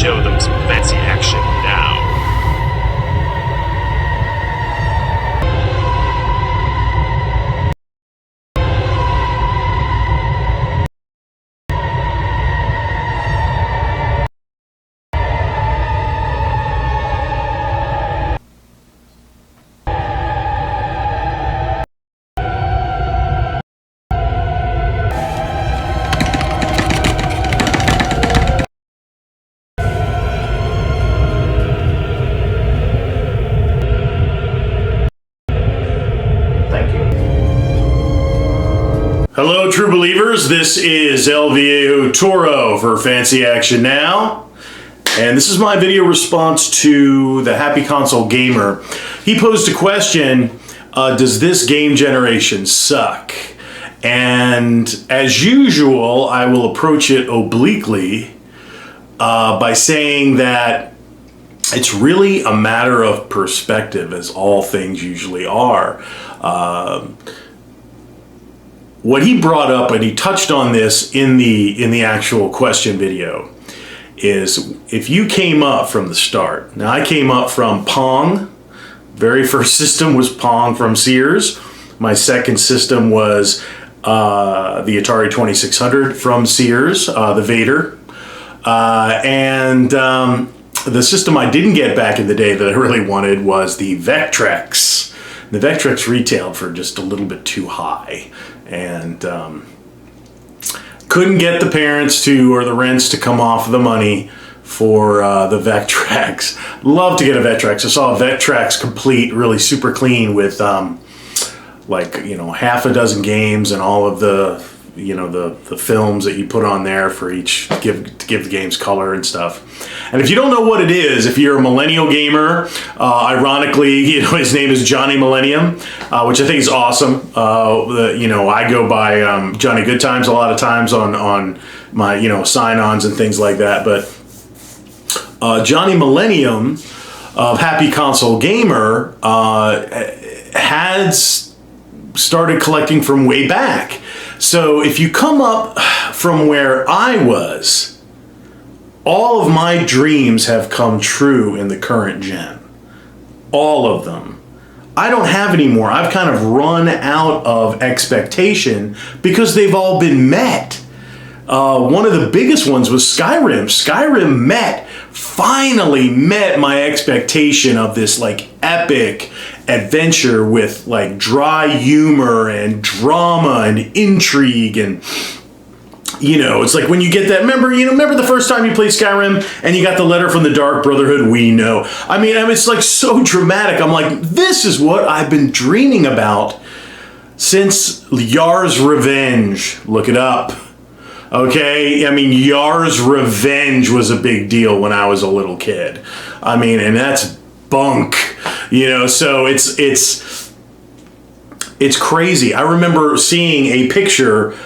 show them some fancy action now. Hello, true believers. This is El Viejo Toro for Fancy Action Now. And this is my video response to the Happy Console Gamer. He posed a question, does this game generation suck? And as usual, I will approach it obliquely by saying that it's really a matter of perspective, as all things usually are. What he brought up, and he touched on this in the actual question video, is if you came up from the start. Now, I came up from Pong. Very first system was Pong from Sears. My second system was the Atari 2600 from Sears, the Vader. The system I didn't get back in the day that I really wanted was the Vectrex. The Vectrex retailed for just a little bit too high. And couldn't get the parents to, or the rents to come off the money for the Vectrex. Love to get a Vectrex. I saw a Vectrex complete, really super clean with half a dozen games and all of the the films that you put on there for each to give the games color and stuff. And if you don't know what it is, if you're a millennial gamer, ironically, his name is Johnny Millennium, which I think is awesome. I go by Johnny Goodtimes a lot of times on my sign-ons and things like that. But Johnny Millennium of Happy Console Gamer had started collecting from way back. So if you come up from where I was, all of my dreams have come true in the current gen. All of them. I don't have any more. I've kind of run out of expectation because they've all been met. One of the biggest ones was Skyrim. Skyrim finally met my expectation of this epic adventure with dry humor and drama and intrigue, and it's like when you get that. Remember the first time you played Skyrim and you got the letter from the Dark Brotherhood? We know. I mean, it's so dramatic. I'm like, this is what I've been dreaming about since Yar's Revenge. Look it up. Okay, Yar's Revenge was a big deal when I was a little kid. And that's bunk, so it's crazy. I remember seeing a picture,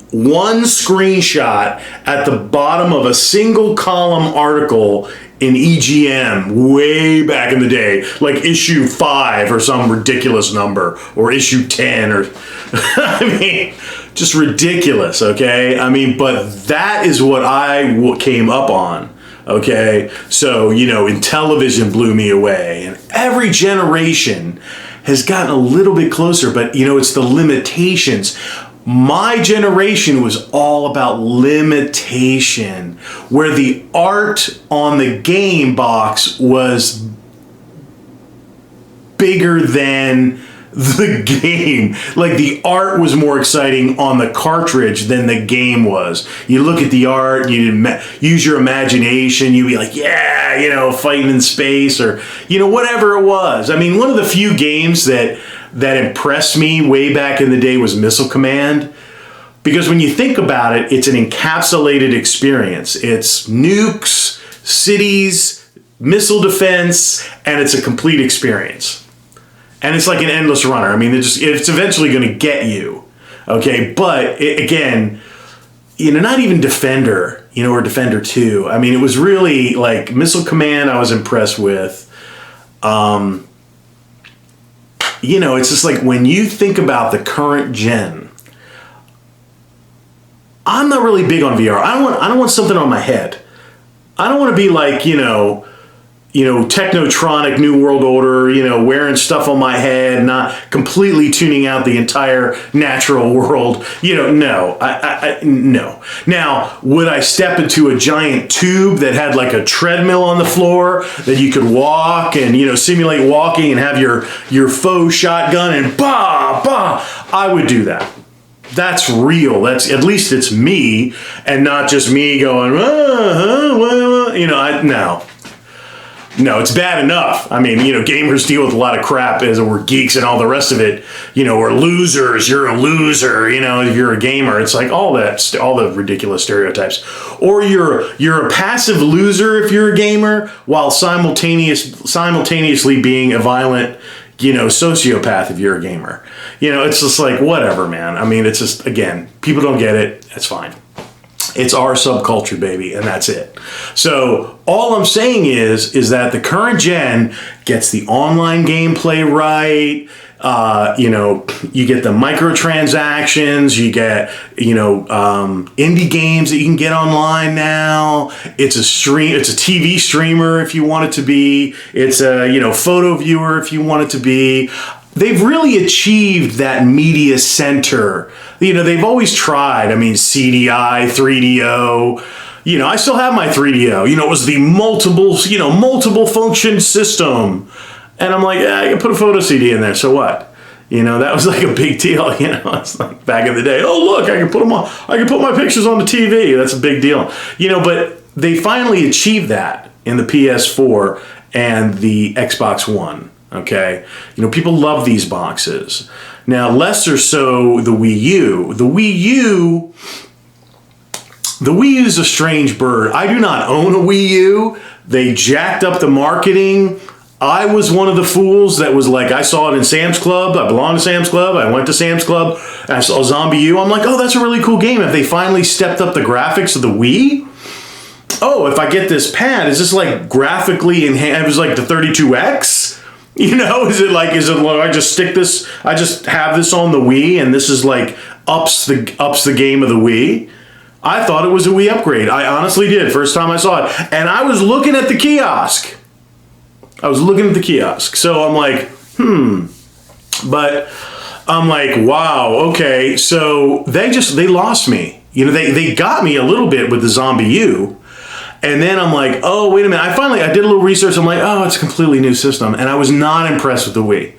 one screenshot at the bottom of a single column article in EGM way back in the day, like issue 5 or some ridiculous number, or issue 10, or just ridiculous, okay? But that is what I came up on, okay? So, and television blew me away, and every generation has gotten a little bit closer, but, it's the limitations. My generation was all about limitation, where the art on the game box was bigger than the game. The art was more exciting on the cartridge than the game was. You look at the art, you use your imagination, you'd be like, yeah, fighting in space, or, whatever it was. One of the few games that impressed me way back in the day was Missile Command, because when you think about it, it's an encapsulated experience. It's nukes, cities, missile defense, and it's a complete experience. And it's like an endless runner. It's eventually going to get you, okay? But again, not even Defender, or Defender 2. It was really Missile Command I was impressed with. It's just when you think about the current gen, I'm not really big on VR. I don't want something on my head. I don't want to be like, technotronic New World Order, wearing stuff on my head, not completely tuning out the entire natural world. No, no. Now, would I step into a giant tube that had like a treadmill on the floor that you could walk and, simulate walking and have your faux shotgun and I would do that. That's real. That's, at least it's me and not just me going, no. No, it's bad enough. I mean, gamers deal with a lot of crap as we're geeks and all the rest of it. We're losers. You're a loser. If you're a gamer, it's like all the ridiculous stereotypes. Or you're a passive loser if you're a gamer, while simultaneously being a violent, sociopath if you're a gamer. It's just like, whatever, man. I mean, it's just, again, people don't get it. It's fine. It's our subculture, baby, and that's it. So all I'm saying is that the current gen gets the online gameplay right. You get the microtransactions. You get indie games that you can get online now. It's a TV streamer if you want it to be. It's a photo viewer if you want it to be. They've really achieved that media center. They've always tried. I mean, CDI, 3DO. I still have my 3DO. It was the multiple function system. And I'm like, I can put a photo CD in there. So what? That was like a big deal. It's like back in the day. Oh, look, I can put my pictures on the TV. That's a big deal. But they finally achieved that in the PS4 and the Xbox One. Okay, people love these boxes. Now, less or so the Wii U. The Wii U is a strange bird. I do not own a Wii U. They jacked up the marketing. I was one of the fools that was like, I saw it in Sam's Club. I belong to Sam's Club. I went to Sam's Club. I saw Zombie U. I'm like, oh, that's a really cool game. Have they finally stepped up the graphics of the Wii? Oh, if I get this pad, is this like graphically enhanced? It was like the 32X? Is it like I just have this on the Wii and this is like ups the game of the Wii? I thought it was a Wii upgrade. I honestly did. First time I saw it. And I was looking at the kiosk. So I'm like, But I'm like, wow, okay. So they lost me. They got me a little bit with the Zombie U. And then I'm like, oh, wait a minute. I did a little research. I'm like, oh, it's a completely new system. And I was not impressed with the Wii.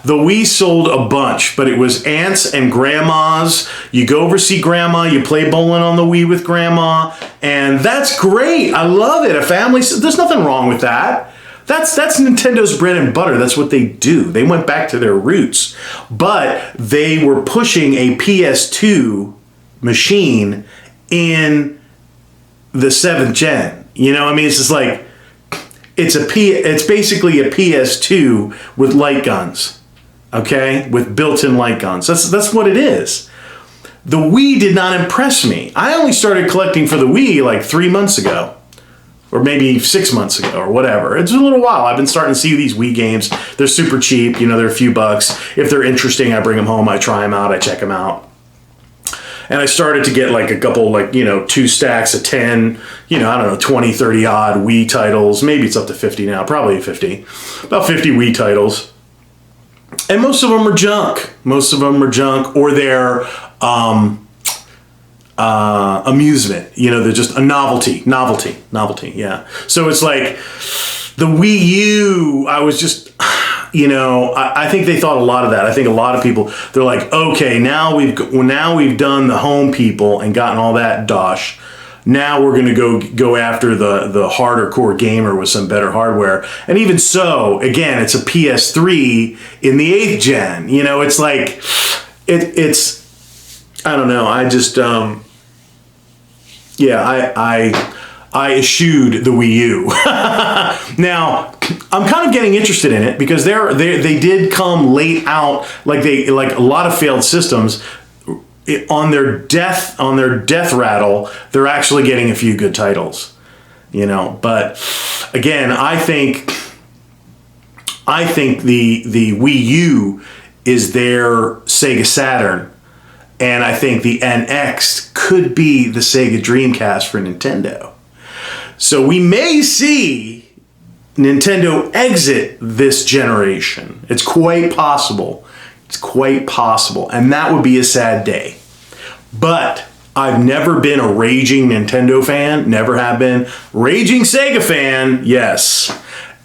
The Wii sold a bunch, but it was aunts and grandmas. You go over see grandma, you play bowling on the Wii with grandma, and that's great. I love it. A family, there's nothing wrong with that. That's Nintendo's bread and butter. That's what they do. They went back to their roots. But they were pushing a PS2 machine in the 7th gen. It's just like, it's basically a PS2 with light guns. Okay? With built-in light guns. That's what it is. The Wii did not impress me. I only started collecting for the Wii like 3 months ago. Or maybe 6 months ago or whatever. It's a little while. I've been starting to see these Wii games. They're super cheap. They're a few bucks. If they're interesting, I bring them home. I try them out. I check them out. And I started to get like a couple, 2 stacks of 10, 20, 30 odd Wii titles. Maybe it's up to 50 now, probably 50. About 50 Wii titles. And most of them are junk. Or they're amusement. They're just a novelty, yeah. So it's like the Wii U, I was just... I think they thought a lot of that. I think a lot of people, they're like, okay, now we've done the home people and gotten all that dosh. Now we're going to go after the harder core gamer with some better hardware. And even so, again, it's a PS3 in the 8th gen. It's like, it's, I don't know. I just, I eschewed the Wii U. Now, I'm kind of getting interested in it because they did come late out, like a lot of failed systems. On their death rattle, they're actually getting a few good titles, But again, I think the Wii U is their Sega Saturn, and I think the NX could be the Sega Dreamcast for Nintendo. So we may see Nintendo exit this generation. It's quite possible. It's quite possible. And that would be a sad day. But I've never been a raging Nintendo fan. Never have been. Raging Sega fan, yes.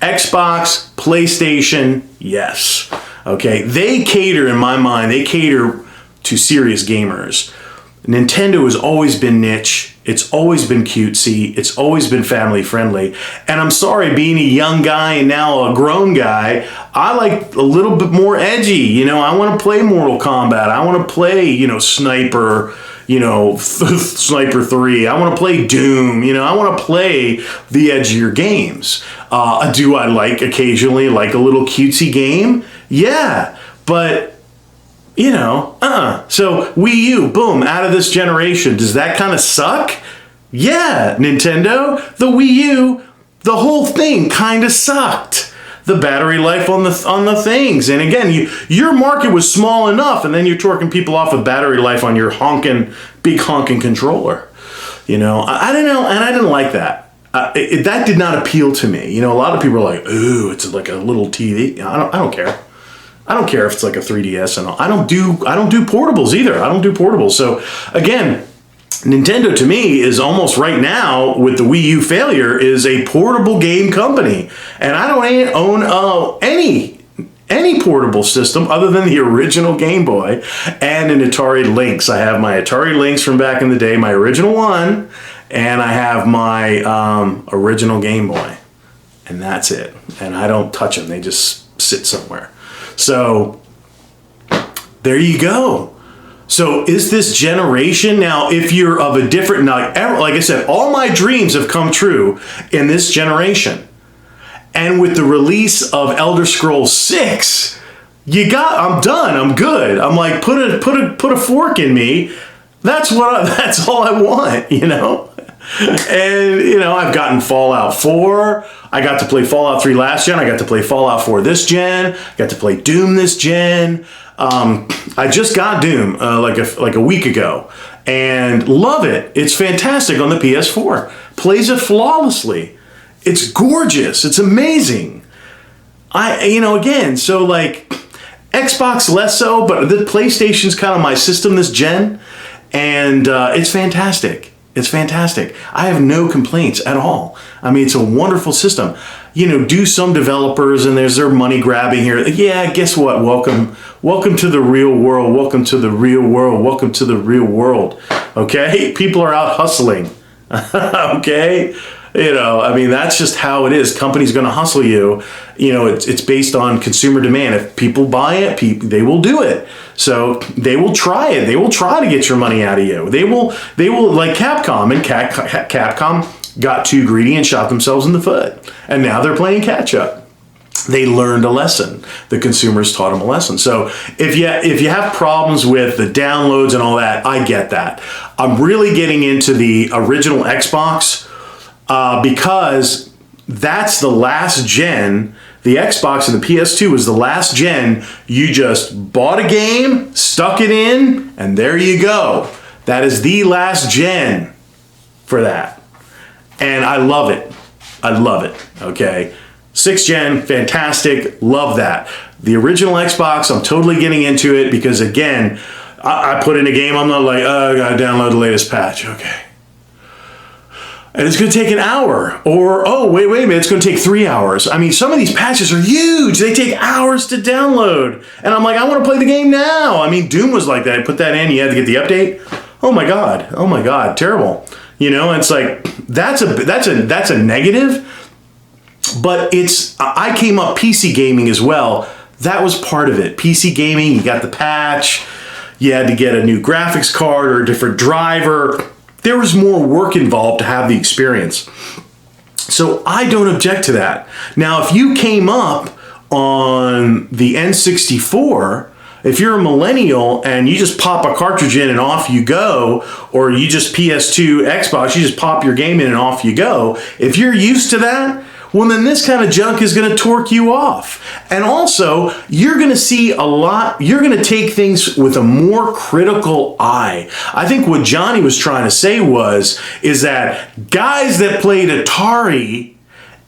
Xbox, PlayStation, yes. Okay, they cater, in my mind, they cater to serious gamers. Nintendo has always been niche. It's always been cutesy. It's always been family friendly. And I'm sorry, being a young guy and now a grown guy, I like a little bit more edgy. You know, I want to play Mortal Kombat. I want to play, you know, Sniper, you know, Sniper 3. I want to play Doom. You know, I want to play the edgier games. Do I like occasionally like a little cutesy game? Yeah, but you know, So Wii U, boom, out of this generation. Does that kind of suck? Yeah, Nintendo, the Wii U, the whole thing kind of sucked. The battery life on the things. And again, your market was small enough, and then you're torquing people off with battery life on your big honking controller. You know, I don't know, and I didn't like that. That did not appeal to me. You know, a lot of people are like, ooh, it's like a little TV. I don't care. I don't care if it's like a 3DS and all. I don't do portables either. I don't do portables. So again, Nintendo to me is almost right now with the Wii U failure is a portable game company. And I don't own any portable system other than the original Game Boy and an Atari Lynx. I have my Atari Lynx from back in the day, my original one, and I have my original Game Boy. And that's it. And I don't touch them. They just sit somewhere. So there you go. So is this generation now, if you're of a different, like I said, all my dreams have come true in this generation. And with the release of Elder Scrolls 6, I'm done. I'm good. I'm like, put a fork in me. That's all I want, you know? And, you know, I've gotten Fallout 4. I got to play Fallout 3 last gen. I got to play Fallout 4 this gen. Got to play Doom this gen. I just got Doom like a week ago. And love it. It's fantastic on the PS4. Plays it flawlessly. It's gorgeous. It's amazing. Again, so like Xbox less so, but the PlayStation's kind of my system this gen. And it's fantastic. It's fantastic. I have no complaints at all. I mean, it's a wonderful system. You know, do some developers and their money grabbing here. Yeah, guess what? Welcome to the real world. Welcome to the real world. Welcome to the real world. Okay? People are out hustling. Okay? You know, I mean, that's just how it is. Company's going to hustle you. You know, it's based on consumer demand. If people buy it, they will do it. So they will try it. They will try to get your money out of you. They will like Capcom, and Capcom got too greedy and shot themselves in the foot. And now they're playing catch up. They learned a lesson. The consumers taught them a lesson. So if you have problems with the downloads and all that, I get that. I'm really getting into the original Xbox because that's the last gen. The Xbox and the PS2 was the last gen. You just bought a game, stuck it in, and there you go. That is the last gen for that. And I love it. I love it. Okay. 6th gen, fantastic. Love that. The original Xbox, I'm totally getting into it because, again, I put in a game, I'm not like, oh, I gotta download the latest patch. Okay. And it's going to take an hour. Or, oh, wait a minute, it's going to take 3 hours. I mean, some of these patches are huge. They take hours to download. And I'm like, I want to play the game now. I mean, Doom was like that. I put that in, you had to get the update. Oh my God, terrible. You know, it's like, that's a negative. But I came up PC gaming as well. That was part of it. PC gaming, you got the patch. You had to get a new graphics card or a different driver. There was more work involved to have the experience. So I don't object to that. Now, if you came up on the N64, if you're a millennial and you just pop a cartridge in and off you go, or you just PS2, Xbox, you just pop your game in and off you go, if you're used to that, well, then this kind of junk is going to torque you off. And also, you're going to see a lot, you're going to take things with a more critical eye. I think what Johnny was trying to say is that guys that played Atari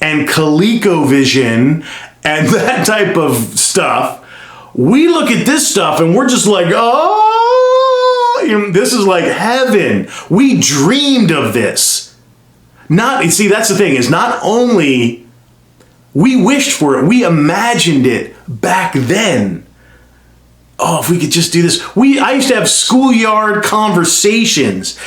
and ColecoVision and that type of stuff, we look at this stuff and we're just like, oh, this is like heaven. We dreamed of this. See, that's the thing, is not only we wished for it, we imagined it back then. Oh, if we could just do this. I used to have schoolyard conversations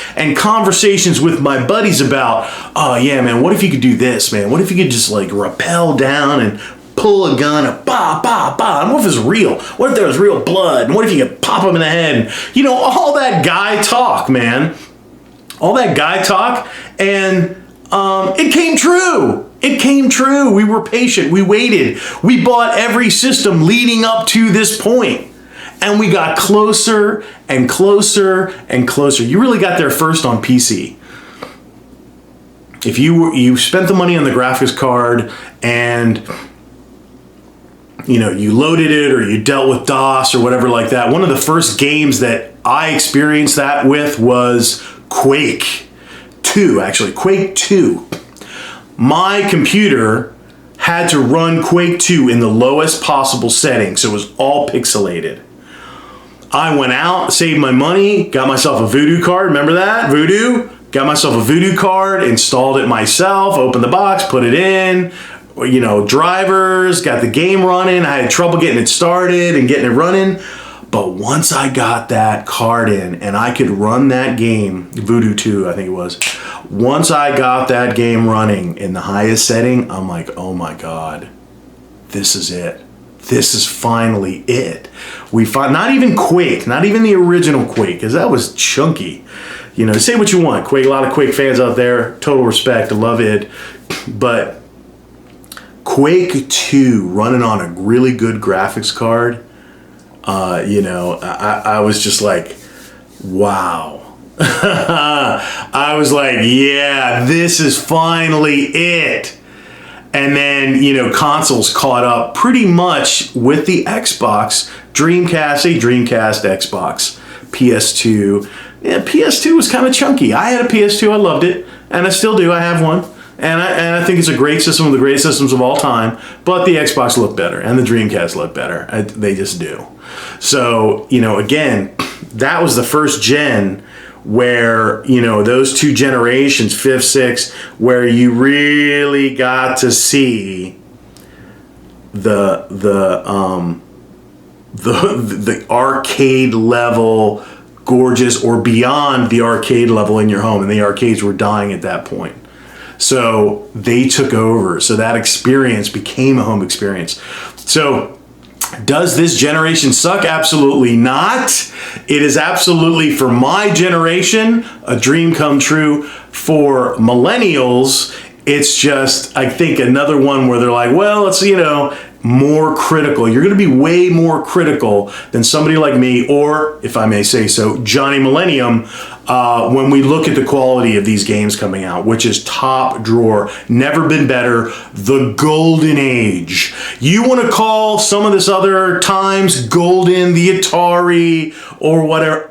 with my buddies about, oh yeah, man, what if you could do this, man? What if you could just like rappel down and pull a gun and bah, bah, bah. And what if it's real? What if there was real blood? And what if you could pop them in the head? And, all that guy talk, man. All that guy talk. And it came true. It came true. We were patient. We waited. We bought every system leading up to this point. And we got closer and closer and closer. You really got there first on PC. If you spent the money on the graphics card and you loaded it or you dealt with DOS or whatever like that, one of the first games that I experienced that with was Quake 2, actually. Quake 2. My computer had to run Quake 2 in the lowest possible settings, so it was all pixelated. I went out, saved my money, got myself a Voodoo card. Remember that? Voodoo? Got myself a Voodoo card, installed it myself, opened the box, put it in, drivers, got the game running. I had trouble getting it started and getting it running. But once I got that card in and I could run that game, Voodoo 2, I think it was. Once I got that game running in the highest setting, I'm like, oh my God, this is it. This is finally it. Not even Quake, not even the original Quake, because that was chunky. Say what you want. Quake, a lot of Quake fans out there, total respect, I love it. But Quake 2 running on a really good graphics card, I was just like, wow. I was like, yeah, this is finally it. And then, consoles caught up pretty much with the Xbox, Dreamcast, Xbox, PS2. Yeah, PS2 was kind of chunky. I had a PS2, I loved it, and I still do, I have one. And I think it's a great system, one of the greatest systems of all time, but the Xbox looked better, and the Dreamcast looked better. They just do. So, again, that was the first gen where, those two generations, 5th, 6th, where you really got to see the arcade level gorgeous, or beyond the arcade level in your home, and the arcades were dying at that point. So they took over. So that experience became a home experience. So does this generation suck? Absolutely not. It is absolutely, for my generation, a dream come true. For millennials, it's just, I think, another one where they're like, well, it's, more critical. You're going to be way more critical than somebody like me, or, if I may say so, Johnny Millennium, when we look at the quality of these games coming out, which is top drawer, never been better, the golden age. You want to call some of this other times golden, the Atari, or whatever,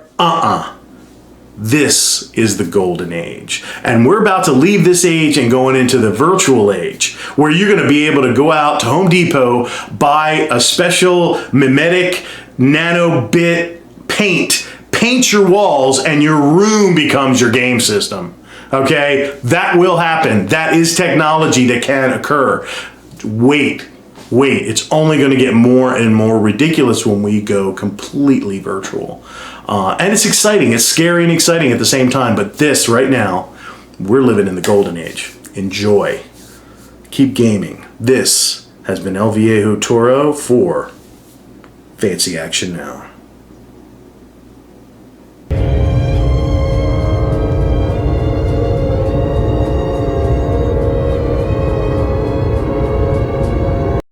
This is the golden age. And we're about to leave this age and going into the virtual age, where you're going to be able to go out to Home Depot, buy a special mimetic nanobit paint your walls, and your room becomes your game system. Okay? That will happen. That is technology that can occur. Wait. It's only going to get more and more ridiculous when we go completely virtual. And it's exciting. It's scary and exciting at the same time. But this, right now, we're living in the golden age. Enjoy. Keep gaming. This has been El Viejo Toro for Fancy Action Now.